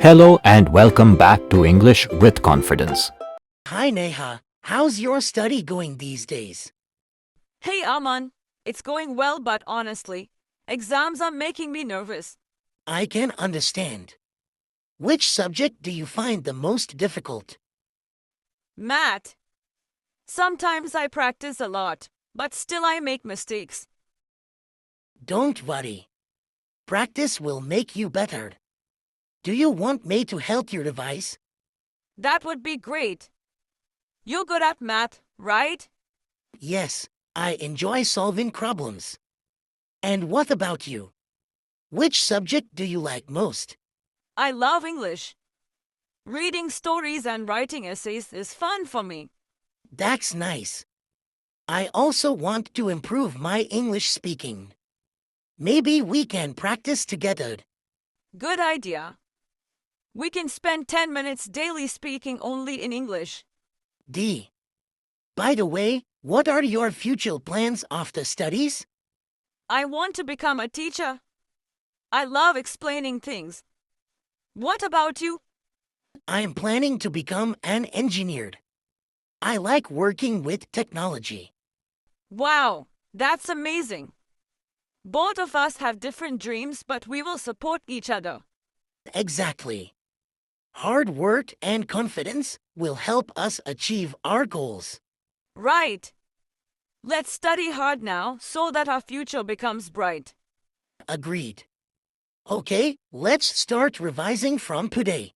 Hello and welcome back to English with Confidence. Hi Neha, how's your study going these days? Hey Aman, it's going well, but honestly, exams are making me nervous. I can understand. Which subject do you find the most difficult? Math. Sometimes I practice a lot, but still I make mistakes. Don't worry. Practice will make you better. Do you want me to help you revise? That would be great. You're good at math, right? Yes, I enjoy solving problems. And what about you? Which subject do you like most? I love English. Reading stories and writing essays is fun for me. That's nice. I also want to improve my English speaking. Maybe we can practice together. Good idea. We can spend 10 minutes daily speaking only in English. D. By the way, what are your future plans after studies? I want to become a teacher. I love explaining things. What about you? I am planning to become an engineer. I like working with technology. Wow, that's amazing. Both of us have different dreams, but we will support each other. Exactly. Hard work and confidence will help us achieve our goals. Right. Let's study hard now so that our future becomes bright. Agreed. Okay, let's start revising from today.